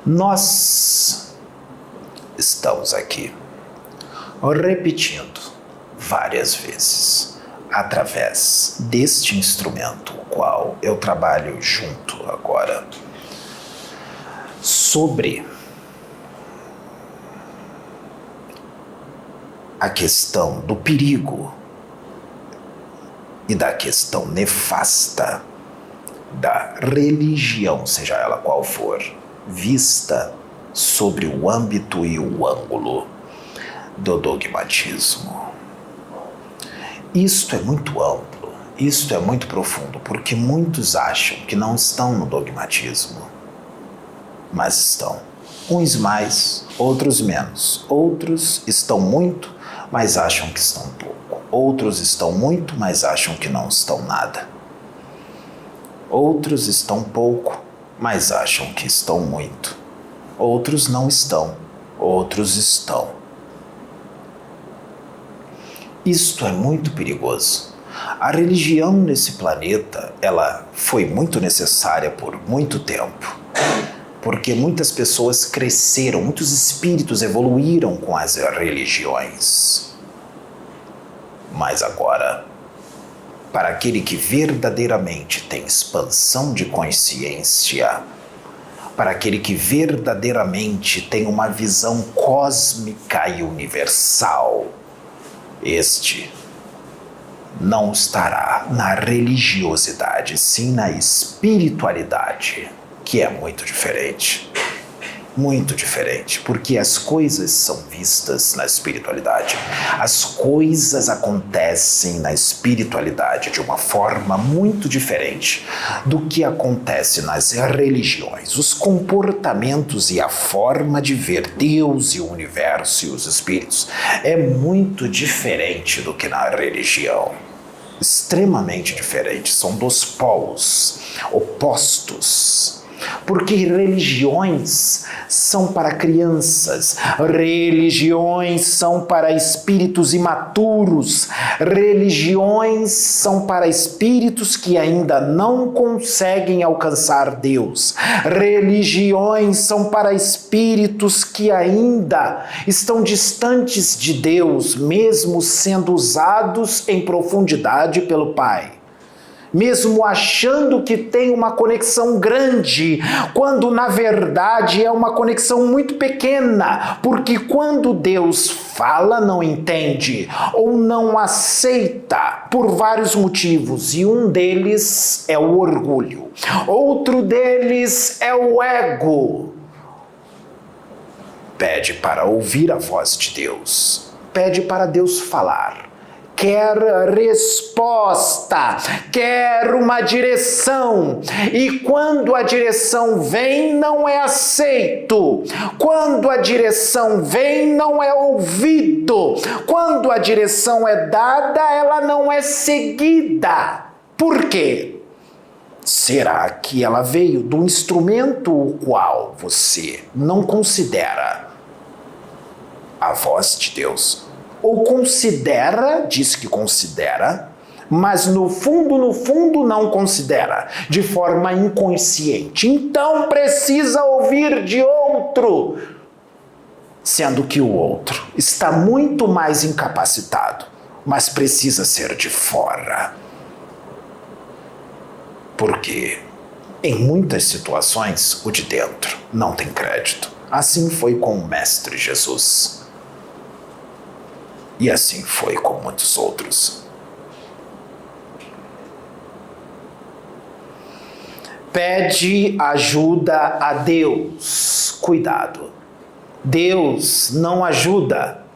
Nós estamos aqui repetindo várias vezes através deste instrumento, o qual eu trabalho junto agora, sobre a questão do perigo e da questão nefasta da religião, seja ela qual for, vista sobre o âmbito e o ângulo do dogmatismo. Isto é muito amplo, isto é muito profundo, porque muitos acham que não estão no dogmatismo, mas estão. Uns mais, outros menos. Outros estão muito, mas acham que estão pouco. Outros estão muito, mas acham que não estão nada. Outros estão pouco, mas acham que estão muito. Outros não estão, outros estão. Isto é muito perigoso. A religião nesse planeta, ela foi muito necessária por muito tempo, porque muitas pessoas cresceram, muitos espíritos evoluíram com as religiões. Mas agora, para aquele que verdadeiramente tem expansão de consciência, para aquele que verdadeiramente tem uma visão cósmica e universal, este não estará na religiosidade, sim na espiritualidade, que é muito diferente. Muito diferente, porque as coisas são vistas na espiritualidade. As coisas acontecem na espiritualidade de uma forma muito diferente do que acontece nas religiões. Os comportamentos e a forma de ver Deus e o universo e os espíritos é muito diferente do que na religião. Extremamente diferente. São dois polos opostos. Porque religiões são para crianças, religiões são para espíritos imaturos, religiões são para espíritos que ainda não conseguem alcançar Deus, religiões são para espíritos que ainda estão distantes de Deus, mesmo sendo usados em profundidade pelo Pai. Mesmo achando que tem uma conexão grande, quando na verdade é uma conexão muito pequena, porque quando Deus fala não entende ou não aceita por vários motivos, e um deles é o orgulho, outro deles é o ego. Pede para ouvir a voz de Deus, pede para Deus falar. Quer resposta, quer uma direção, e quando a direção vem, não é aceito. Quando a direção vem, não é ouvido. Quando a direção é dada, ela não é seguida. Por quê? Será que ela veio do instrumento o qual você não considera a voz de Deus? Ou considera, diz que considera, mas no fundo não considera, de forma inconsciente. Então precisa ouvir de outro, sendo que o outro está muito mais incapacitado, mas precisa ser de fora. Porque em muitas situações o de dentro não tem crédito. Assim foi com o Mestre Jesus. E assim foi com muitos outros. Pede ajuda a Deus. Cuidado. Deus não ajuda.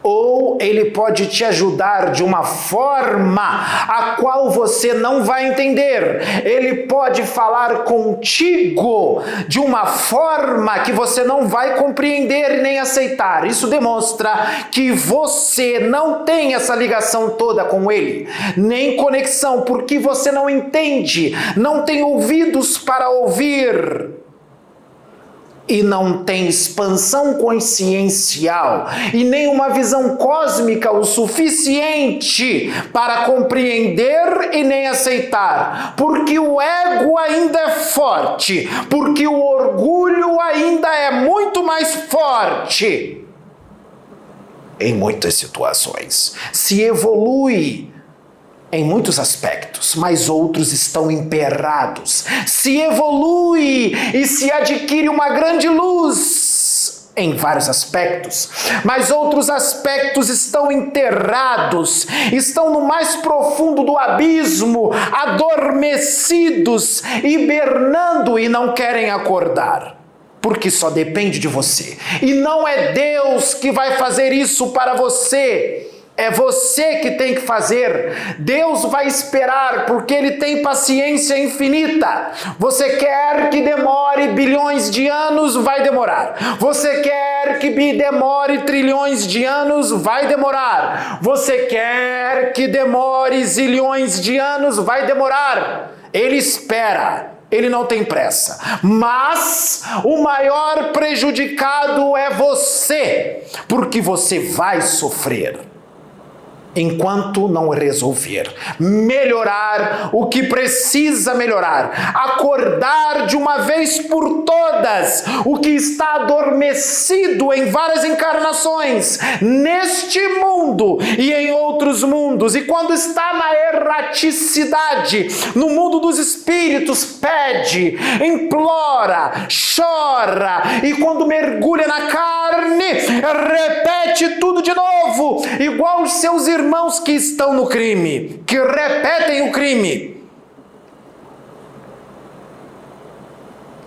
Ou ele pode te ajudar de uma forma a qual você não vai entender. Ele pode falar contigo de uma forma que você não vai compreender e nem aceitar. Isso demonstra que você não tem essa ligação toda com ele, nem conexão, porque você não entende, não tem ouvidos para ouvir. e não tem expansão consciencial e nem uma visão cósmica o suficiente para compreender e nem aceitar, porque o ego ainda é forte, porque o orgulho ainda é muito mais forte. Em muitas situações, se evolui em muitos aspectos, mas outros estão emperrados. Se evolui e se adquire uma grande luz em vários aspectos, mas outros aspectos estão enterrados, estão no mais profundo do abismo, adormecidos, hibernando e não querem acordar. Porque só depende de você. E não é Deus que vai fazer isso para você. É você que tem que fazer. Deus vai esperar porque Ele tem paciência infinita. Você quer que demore bilhões de anos? Vai demorar. Você quer que demore trilhões de anos? Vai demorar. Você quer que demore zilhões de anos? Vai demorar. Ele espera. Ele não tem pressa. Mas o maior prejudicado é você, porque você vai sofrer enquanto não resolver melhorar o que precisa melhorar, acordar de uma vez por todas o que está adormecido em várias encarnações, neste mundo e em outros mundos, e quando está na erraticidade, no mundo dos espíritos, pede, implora, chora, e quando mergulha na carne, repete tudo de novo, igual os seus irmãos que estão no crime, que repetem o crime.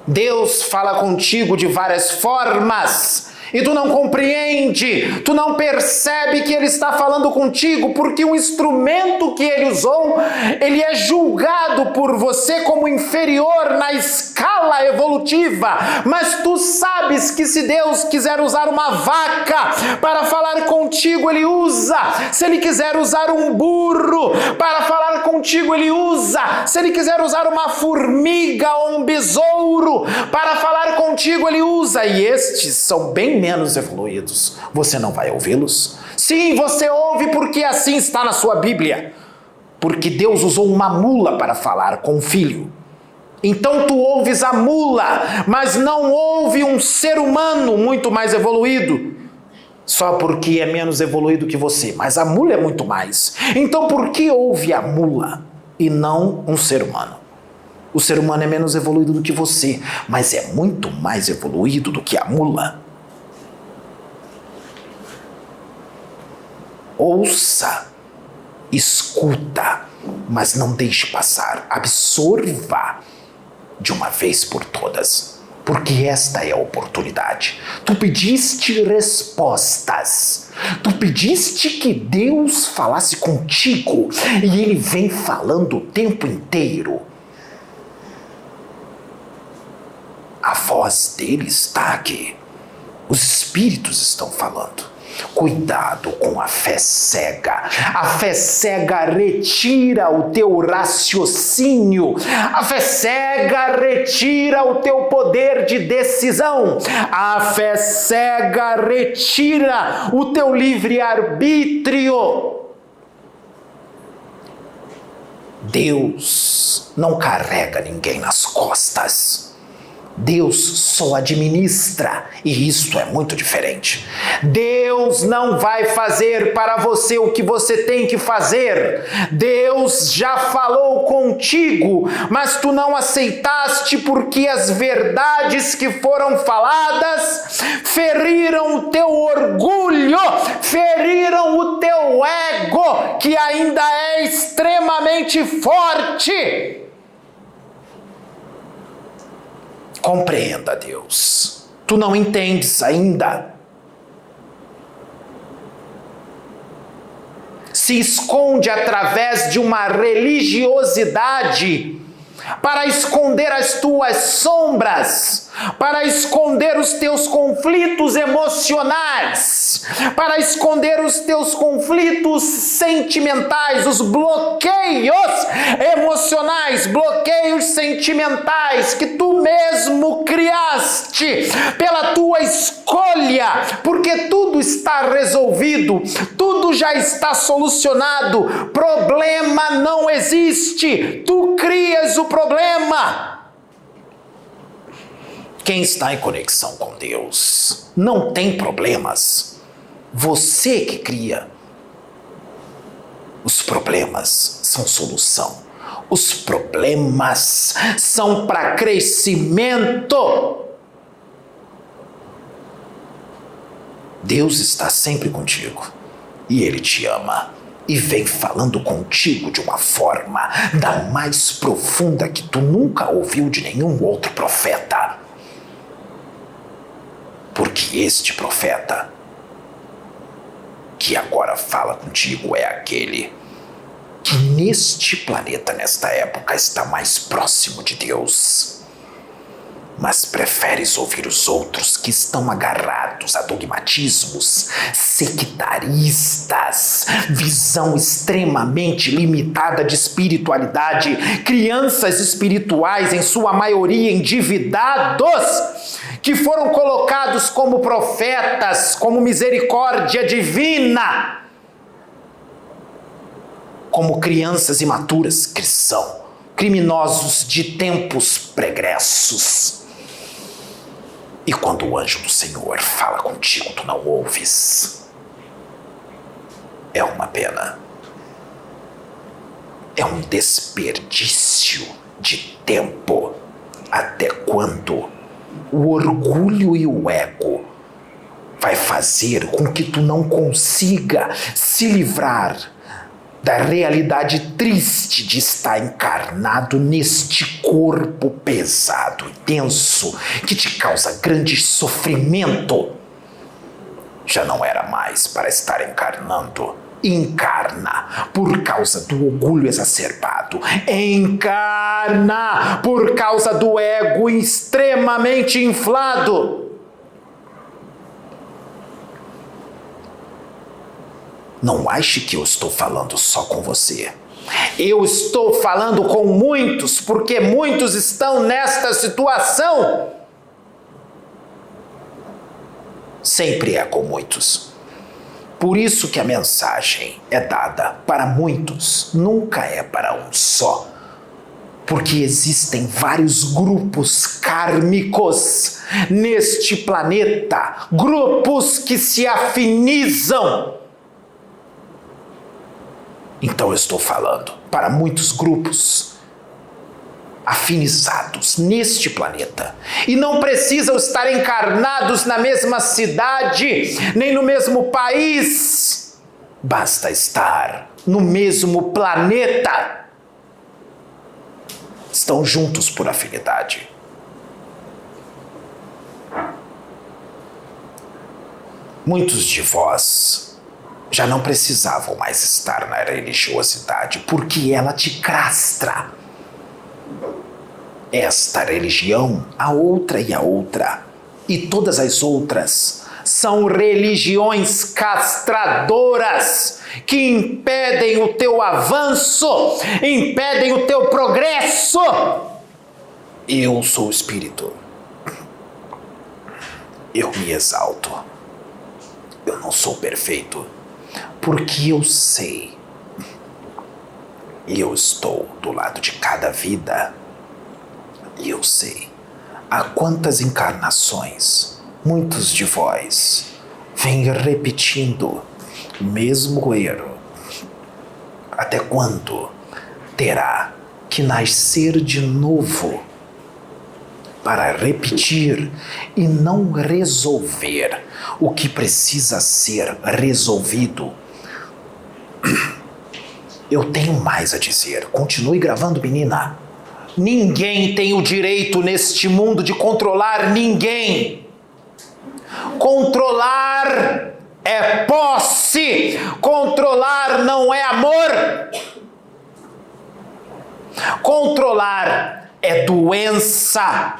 Deus fala contigo de várias formas e tu não compreende, tu não percebe que Ele está falando contigo, porque o instrumento que Ele usou, ele é julgado por você como inferior na escala evolutiva, mas tu sabes que se Deus quiser usar uma vaca para falar contigo, Ele usa. Se Ele quiser usar um burro para falar contigo, Ele usa. Se Ele quiser usar uma formiga ou um besouro para falar contigo, Ele usa. E estes são bem menos evoluídos. Você não vai ouvi-los? Sim, você ouve porque assim está na sua Bíblia. Porque Deus usou uma mula para falar com o filho. Então tu ouves a mula, mas não ouve um ser humano muito mais evoluído. Só porque é menos evoluído que você. Mas a mula é muito mais. Então por que ouve a mula e não um ser humano? O ser humano é menos evoluído do que você, mas é muito mais evoluído do que a mula. Ouça, escuta, mas não deixe passar. Absorva de uma vez por todas, porque esta é a oportunidade. Tu pediste respostas. Tu pediste que Deus falasse contigo e Ele vem falando o tempo inteiro. A voz dele está aqui. Os espíritos estão falando. Cuidado com a fé cega. A fé cega retira o teu raciocínio. A fé cega retira o teu poder de decisão. A fé cega retira o teu livre-arbítrio. Deus não carrega ninguém nas costas. Deus só administra, e isto é muito diferente. Deus não vai fazer para você o que você tem que fazer. Deus já falou contigo, mas tu não aceitaste porque as verdades que foram faladas feriram o teu orgulho, feriram o teu ego, que ainda é extremamente forte. Compreenda, Deus. Tu não entendes ainda. Se esconde através de uma religiosidade para esconder as tuas sombras, para esconder os teus conflitos emocionais, para esconder os teus conflitos sentimentais, os bloqueios emocionais, bloqueios sentimentais que tu mesmo criaste escolha, porque tudo está resolvido, tudo já está solucionado, problema não existe, tu crias o problema. Quem está em conexão com Deus não tem problemas, você que cria. Os problemas são solução, os problemas são para crescimento. Deus está sempre contigo e Ele te ama e vem falando contigo de uma forma da mais profunda que tu nunca ouviu de nenhum outro profeta. Porque este profeta que agora fala contigo é aquele que neste planeta, nesta época, está mais próximo de Deus. Mas preferes ouvir os outros que estão agarrados a dogmatismos sectaristas, visão extremamente limitada de espiritualidade, crianças espirituais, em sua maioria endividados, que foram colocados como profetas, como misericórdia divina, como crianças imaturas que são, criminosos de tempos pregressos. E quando o anjo do Senhor fala contigo, tu não ouves. É uma pena. É um desperdício de tempo. Até quando o orgulho e o ego vai fazer com que tu não consiga se livrar da realidade triste de estar encarnado neste corpo pesado e denso que te causa grande sofrimento. Já não era mais para estar encarnando. Encarna por causa do orgulho exacerbado. Encarna por causa do ego extremamente inflado. Não ache que eu estou falando só com você. Eu estou falando com muitos, porque muitos estão nesta situação. Sempre é com muitos. Por isso que a mensagem é dada para muitos, nunca é para um só. Porque existem vários grupos kármicos neste planeta, grupos que se afinizam. Então eu estou falando para muitos grupos afinizados neste planeta. E não precisam estar encarnados na mesma cidade, nem no mesmo país. Basta estar no mesmo planeta. Estão juntos por afinidade. Muitos de vós já não precisavam mais estar na religiosidade, porque ela te castra. Esta religião, a outra e a outra, e todas as outras, são religiões castradoras que impedem o teu avanço, impedem o teu progresso. Eu sou o Espírito. Eu me exalto. Eu não sou perfeito. Porque eu sei, e eu estou do lado de cada vida, e eu sei há quantas encarnações muitos de vós vêm repetindo o mesmo erro. Até quando terá que nascer de novo para repetir e não resolver o que precisa ser resolvido? Eu tenho mais a dizer. Continue gravando, menina. Ninguém tem o direito neste mundo de controlar ninguém. Controlar é posse. Controlar não é amor. Controlar é doença.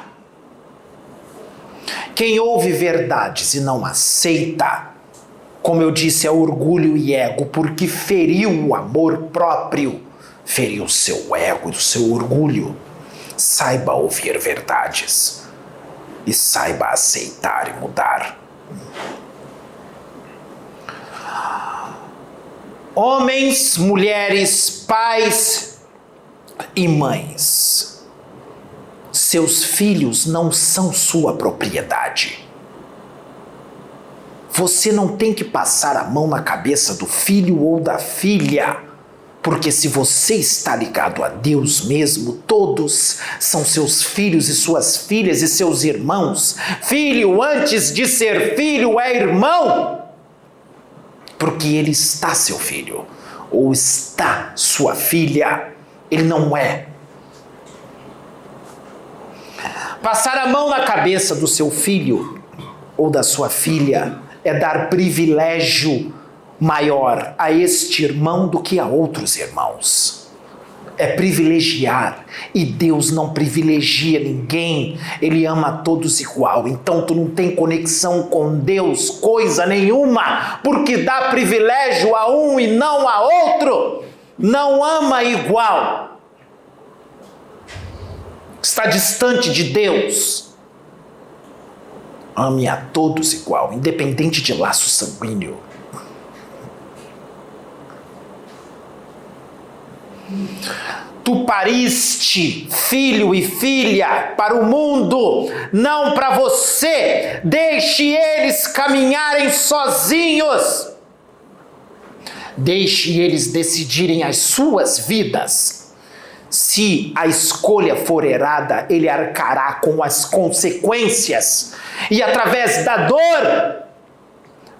Quem ouve verdades e não aceita, como eu disse, é orgulho e ego, porque feriu o amor próprio, feriu o seu ego e o seu orgulho. Saiba ouvir verdades. e saiba aceitar e mudar. Homens, mulheres, pais e mães, seus filhos não são sua propriedade. Você não tem que passar a mão na cabeça do filho ou da filha, porque se você está ligado a Deus mesmo, todos são seus filhos e suas filhas e seus irmãos. Filho, antes de ser filho, é irmão, porque ele está seu filho, ou está sua filha, ele não é. Passar a mão na cabeça do seu filho ou da sua filha é dar privilégio maior a este irmão do que a outros irmãos. É privilegiar, e Deus não privilegia ninguém, Ele ama a todos igual. Então tu não tem conexão com Deus, coisa nenhuma, porque dá privilégio a um e não a outro, não ama igual, está distante de Deus. Ame a todos igual, independente de laço sanguíneo. Tu pariste filho e filha para o mundo, não para você. Deixe eles caminharem sozinhos. Deixe eles decidirem as suas vidas. Se a escolha for errada, ele arcará com as consequências. E através da dor,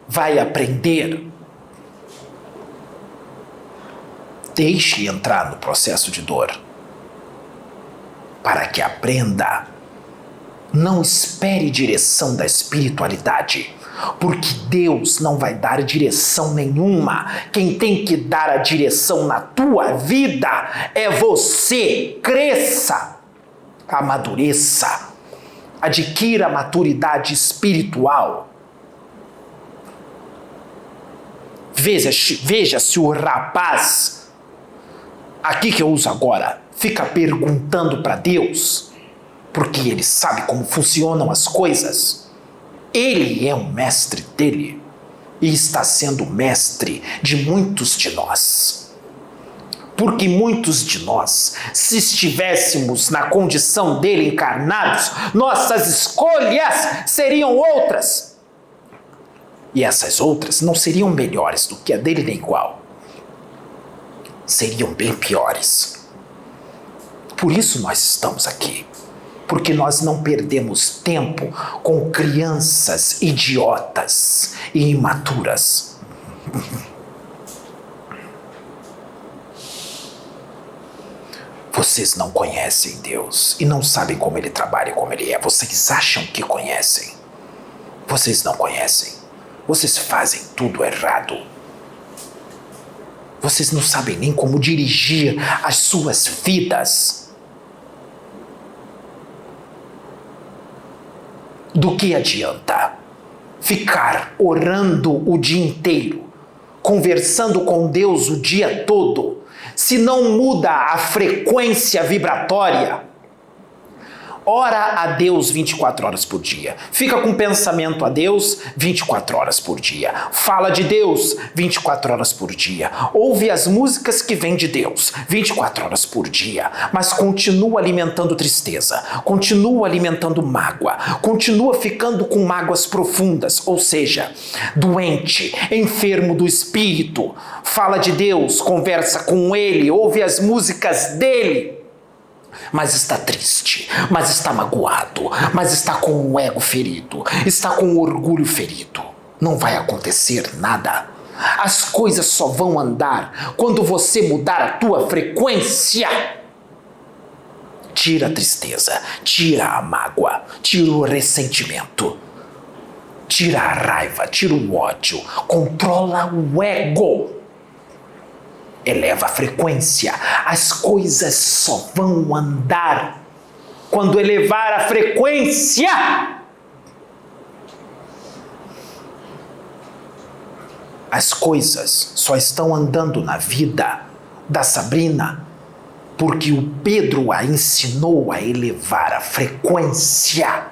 vai aprender. Deixe entrar no processo de dor, para que aprenda. Não espere direção da espiritualidade, porque Deus não vai dar direção nenhuma. Quem tem que dar a direção na tua vida é você. Cresça, amadureça, adquira maturidade espiritual. Veja se o rapaz aqui que eu uso agora fica perguntando para Deus, porque ele sabe como funcionam as coisas. Ele é um mestre dele e está sendo mestre de muitos de nós. Porque muitos de nós, se estivéssemos na condição dele encarnados, nossas escolhas seriam outras. E essas outras não seriam melhores do que a dele nem igual. Seriam bem piores. Por isso nós estamos aqui. Porque nós não perdemos tempo com crianças idiotas e imaturas. Vocês não conhecem Deus e não sabem como Ele trabalha e como Ele é. Vocês acham que conhecem. Vocês não conhecem. Vocês fazem tudo errado. Vocês não sabem nem como dirigir as suas vidas. Do que adianta ficar orando o dia inteiro, conversando com Deus o dia todo, se não muda a frequência vibratória? Ora a Deus 24 horas por dia. Fica com pensamento a Deus 24 horas por dia. Fala de Deus 24 horas por dia. Ouve as músicas que vêm de Deus 24 horas por dia. Mas continua alimentando tristeza. Continua alimentando mágoa. Continua ficando com mágoas profundas. Ou seja, doente, enfermo do espírito. Fala de Deus, conversa com Ele, ouve as músicas dEle. Mas está triste, mas está magoado, mas está com o ego ferido, está com o orgulho ferido. Não vai acontecer nada. As coisas só vão andar quando você mudar a tua frequência. Tira a tristeza, tira a mágoa, tira o ressentimento, tira a raiva, tira o ódio, controla o ego. Eleva a frequência, as coisas só vão andar quando elevar a frequência. As coisas só estão andando na vida da Sabrina porque o Pedro a ensinou a elevar a frequência.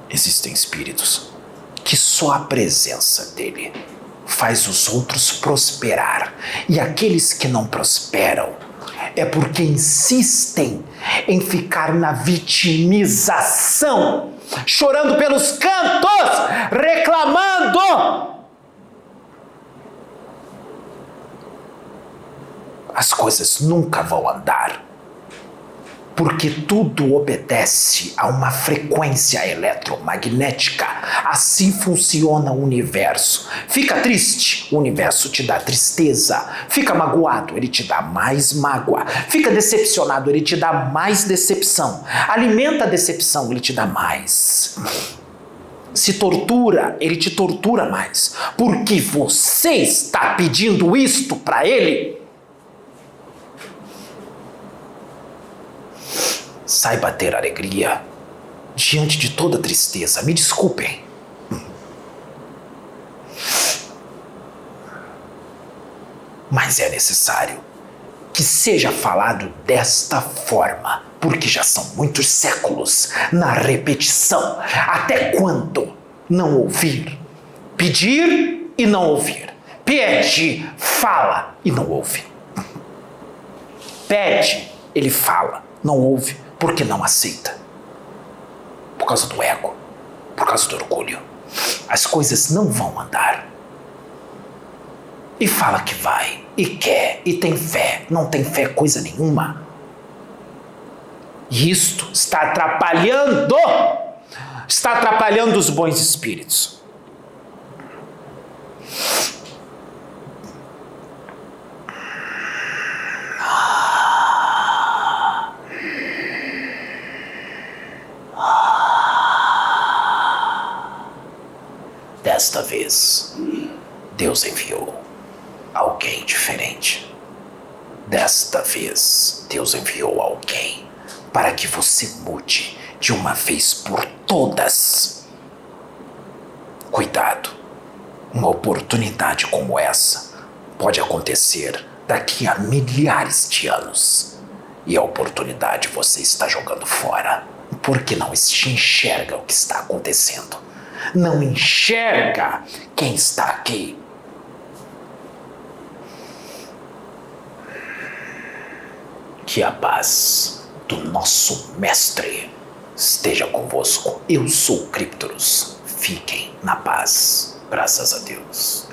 Existem espíritos que só a presença dele faz os outros prosperar. E aqueles que não prosperam é porque insistem em ficar na vitimização, chorando pelos cantos, reclamando. As coisas nunca vão andar, porque tudo obedece a uma frequência eletromagnética. Assim funciona o universo. Fica triste, o universo te dá tristeza. Fica magoado, ele te dá mais mágoa. Fica decepcionado, ele te dá mais decepção. Alimenta a decepção, ele te dá mais. Se tortura, ele te tortura mais. Porque você está pedindo isto para ele. Saiba ter alegria diante de toda tristeza. Me desculpem. Mas é necessário que seja falado desta forma, porque já são muitos séculos na repetição. Até quando não ouvir? Pedir e não ouvir. Pede, fala e não ouve. Pede, ele fala, não ouve. Porque não aceita. Por causa do ego. Por causa do orgulho. As coisas não vão andar. E fala que vai. E quer. E tem fé. Não tem fé coisa nenhuma. E isto está atrapalhando. Está atrapalhando os bons espíritos. Desta vez, Deus enviou alguém diferente. Desta vez, Deus enviou alguém para que você mude de uma vez por todas. Cuidado, uma oportunidade como essa pode acontecer daqui a milhares de anos. E a oportunidade você está jogando fora, porque não enxerga o que está acontecendo. Não enxerga quem está aqui. Que a paz do nosso mestre esteja convosco. Eu sou Cryptoros. Fiquem na paz. Graças a Deus.